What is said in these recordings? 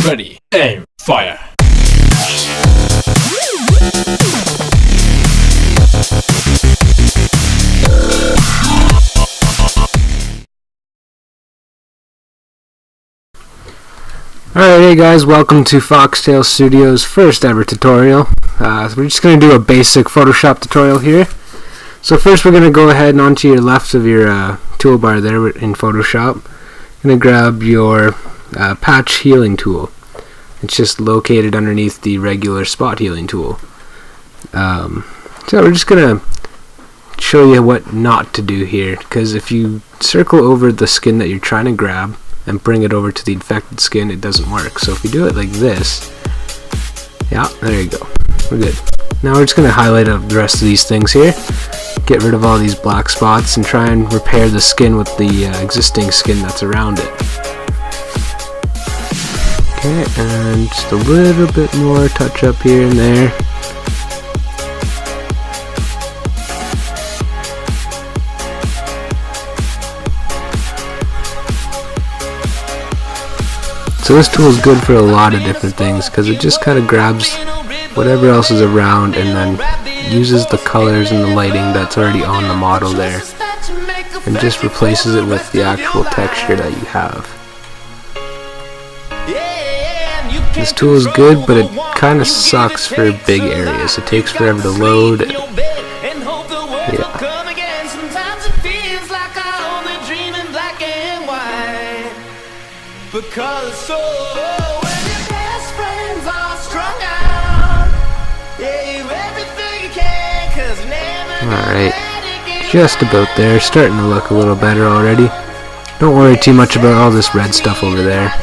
Ready, aim, fire. Alright, hey guys, welcome to Foxtail Studios' first ever tutorial. We're just going to do a basic Photoshop tutorial here. So first we're going to go ahead and onto your left of your toolbar there in Photoshop. You're going to grab your patch healing tool. It's just located underneath the regular spot healing tool. So we're just going to show you what not to do here, because if you circle over the skin that you're trying to grab and bring it over to the infected skin, it doesn't work. So if you do it like this, yeah, there you go, we're good. Now we're just going to highlight the rest of these things here, get rid of all these black spots, and try and repair the skin with the existing skin that's around it. Okay, and just a little bit more touch up here and there. So this tool is good for a lot of different things, because it just kind of grabs whatever else is around and then uses the colors and the lighting that's already on the model there and just replaces it with the actual texture that you have. This tool is good, but it kind of sucks for big areas. It takes forever to load. Yeah. Because so when your best friends are strung out, yeah, you everything you can, 'cause you never. Alright, just about there, starting to look a little better already. Don't worry too much about all this red stuff over there.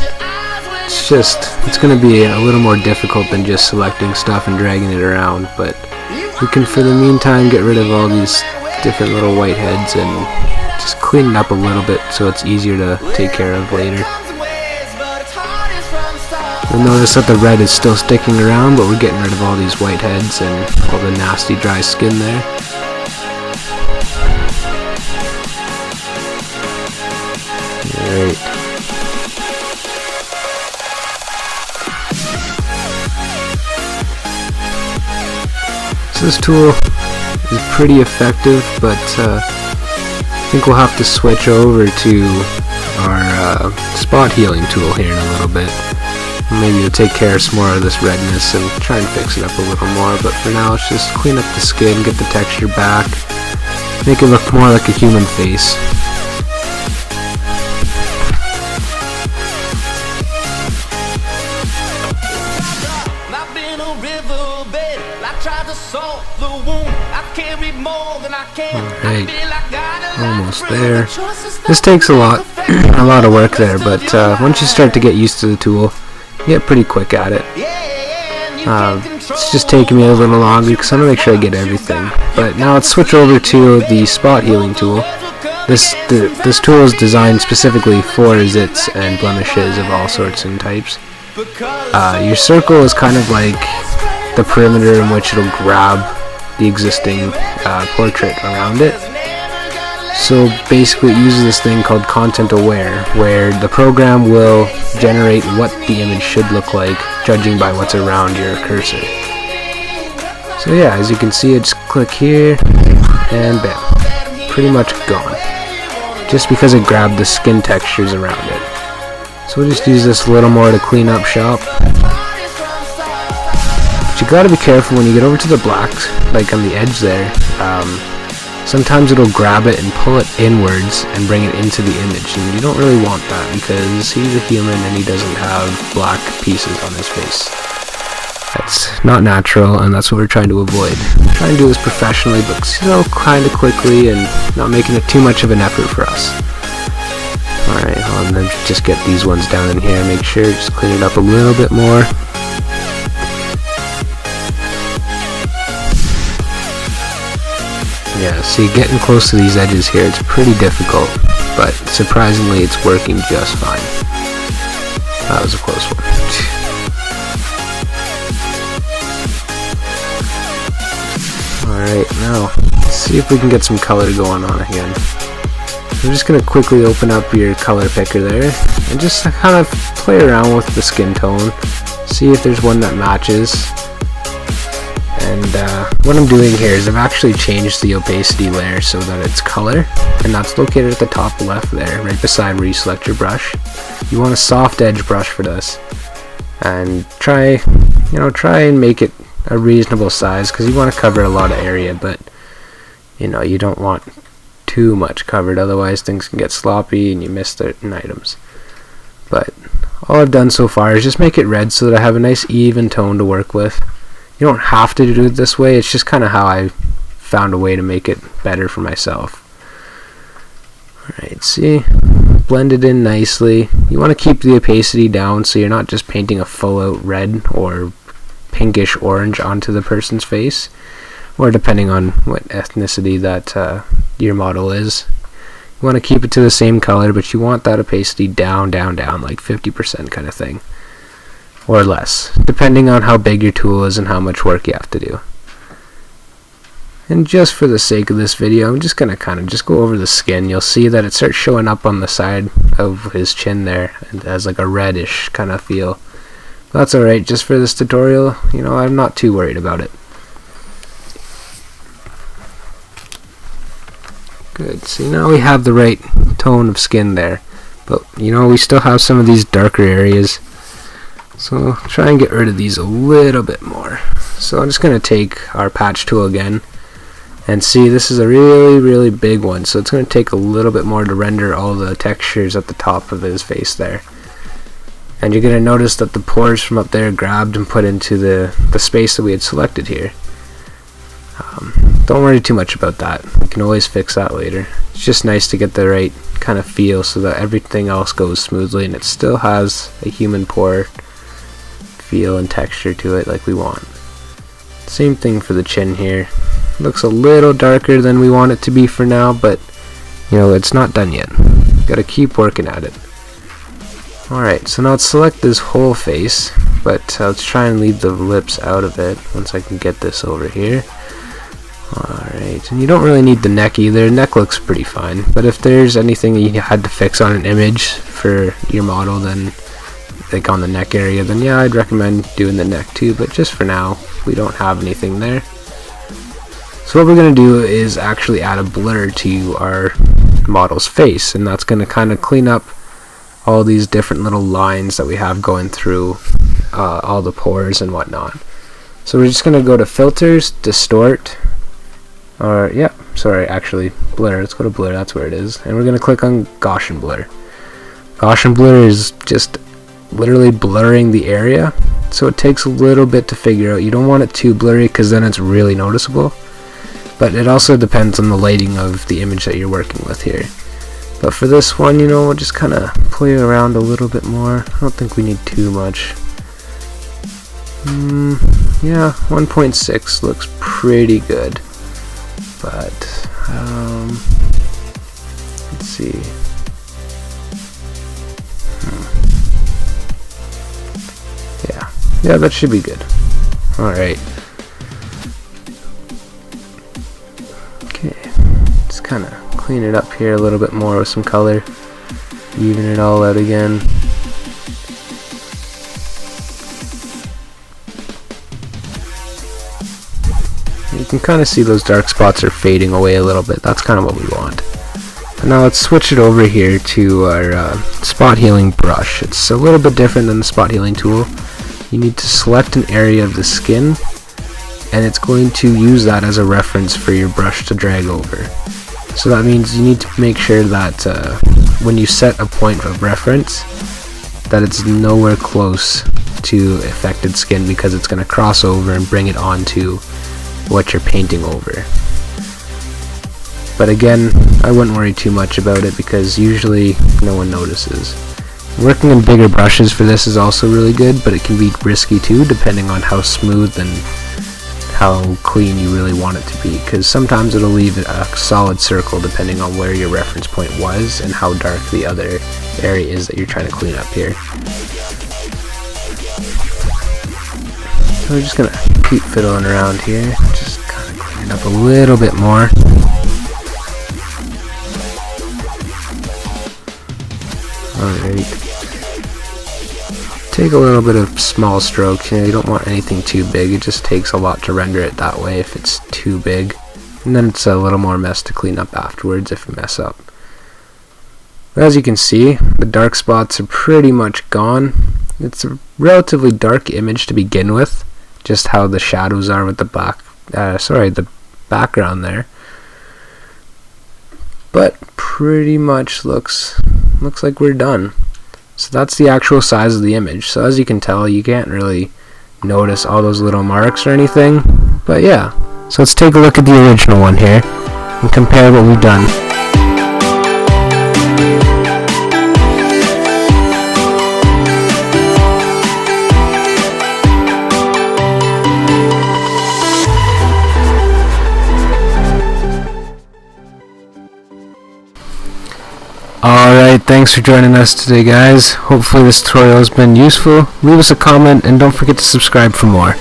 It's going to be a little more difficult than just selecting stuff and dragging it around, but we can for the meantime get rid of all these different little white heads and just clean it up a little bit so it's easier to take care of later. You'll notice that the red is still sticking around, but we're getting rid of all these white heads and all the nasty dry skin there. Alright. So this tool is pretty effective, but I think we'll have to switch over to our spot healing tool here in a little bit. Maybe to take care of some more of this redness and try and fix it up a little more, but for now let's just clean up the skin, get the texture back, make it look more like a human face. Alright, almost there. This takes a lot of work there, but once you start to get used to the tool, you get pretty quick at it. It's just taking me a little longer because I want to make sure I get everything. But now let's switch over to the spot healing tool. This tool is designed specifically for zits and blemishes of all sorts and types. Your circle is kind of like the perimeter in which it'll grab the existing portrait around it. So basically it uses this thing called content aware, where the program will generate what the image should look like judging by what's around your cursor. So yeah, as you can see, I just click here and bam, pretty much gone, just because it grabbed the skin textures around it. So we'll just use this a little more to clean up shop. But you gotta be careful when you get over to the blacks, like on the edge there. Sometimes it'll grab it and pull it inwards and bring it into the image, and you don't really want that because he's a human and he doesn't have black pieces on his face. That's not natural, and that's what we're trying to avoid. Try and do this professionally, but still kind of quickly and not making it too much of an effort for us. Alright, hold on, then just get these ones down in here, make sure, just clean it up a little bit more. Yeah, see, getting close to these edges here, it's pretty difficult, but surprisingly it's working just fine. That was a close one. Alright, now, let's see if we can get some color going on again. So we're just going to quickly open up your color picker there and just kind of play around with the skin tone, see if there's one that matches. And what I'm doing here is I've actually changed the opacity layer so that it's color, and that's located at the top left there, right beside where you select your brush. You want a soft edge brush for this, and try and make it a reasonable size, because you want to cover a lot of area, but you don't want too much covered, otherwise things can get sloppy and you miss certain items. But all I've done so far is just make it red so that I have a nice even tone to work with. You don't have to do it this way, it's just kind of how I found a way to make it better for myself. Alright, see, blend it in nicely. You want to keep the opacity down so you're not just painting a full out red or pinkish orange onto the person's face, or depending on what ethnicity that your model is. You want to keep it to the same color, but you want that opacity down, like 50% kind of thing, or less, depending on how big your tool is and how much work you have to do. And just for the sake of this video, I'm just going to kind of just go over the skin. You'll see that it starts showing up on the side of his chin there, and it has like a reddish kind of feel. That's alright, just for this tutorial, I'm not too worried about it. Good, see, now we have the right tone of skin there, but we still have some of these darker areas, so I'll try and get rid of these a little bit more. So I'm just going to take our patch tool again, and see, this is a really big one, so it's going to take a little bit more to render all the textures at the top of his face there. And you're going to notice that the pores from up there grabbed and put into the space that we had selected here. Don't worry too much about that. You can always fix that later. It's just nice to get the right kind of feel so that everything else goes smoothly and it still has a human pore feel and texture to it like we want. Same thing for the chin here. Looks a little darker than we want it to be for now, but it's not done yet. Gotta keep working at it. Alright, so now let's select this whole face, but let's try and leave the lips out of it once I can get this over here. Alright, and you don't really need the neck either. Neck looks pretty fine, but if there's anything that you had to fix on an image for your model, then like on the neck area, then yeah, I'd recommend doing the neck too, but just for now, we don't have anything there. So what we're going to do is actually add a blur to our model's face, and that's going to kind of clean up all these different little lines that we have going through all the pores and whatnot. So we're just going to go to filters, distort, or actually blur. Let's go to blur, that's where it is, and we're going to click on Gaussian blur. Gaussian blur is just literally blurring the area, so it takes a little bit to figure out. You don't want it too blurry because then it's really noticeable, but it also depends on the lighting of the image that you're working with here. But for this one, we'll just kind of play around a little bit more. I don't think we need too much. Yeah, 1.6 looks pretty good, but let's see. Yeah, that should be good. Alright. Okay, just kind of clean it up here a little bit more with some color, even it all out again. You can kind of see those dark spots are fading away a little bit. That's kind of what we want. And now let's switch it over here to our spot healing brush. It's a little bit different than the spot healing tool. You need to select an area of the skin, and it's going to use that as a reference for your brush to drag over. So that means you need to make sure that when you set a point of reference, that it's nowhere close to affected skin, because it's going to cross over and bring it onto what you're painting over. But again, I wouldn't worry too much about it because usually no one notices. Working in bigger brushes for this is also really good, but it can be risky too, depending on how smooth and how clean you really want it to be, because sometimes it'll leave a solid circle depending on where your reference point was and how dark the other area is that you're trying to clean up here. So we're just going to keep fiddling around here, just kind of clean it up a little bit more. Alright. Take a little bit of small stroke. You don't want anything too big. It just takes a lot to render it that way if it's too big. And then it's a little more mess to clean up afterwards if you mess up. But as you can see, the dark spots are pretty much gone. It's a relatively dark image to begin with, just how the shadows are with the the background there. But pretty much looks like we're done. So that's the actual size of the image. So as you can tell, you can't really notice all those little marks or anything. But yeah, so let's take a look at the original one here and compare what we've done. Alright, thanks for joining us today, guys. Hopefully this tutorial has been useful. Leave us a comment and don't forget to subscribe for more.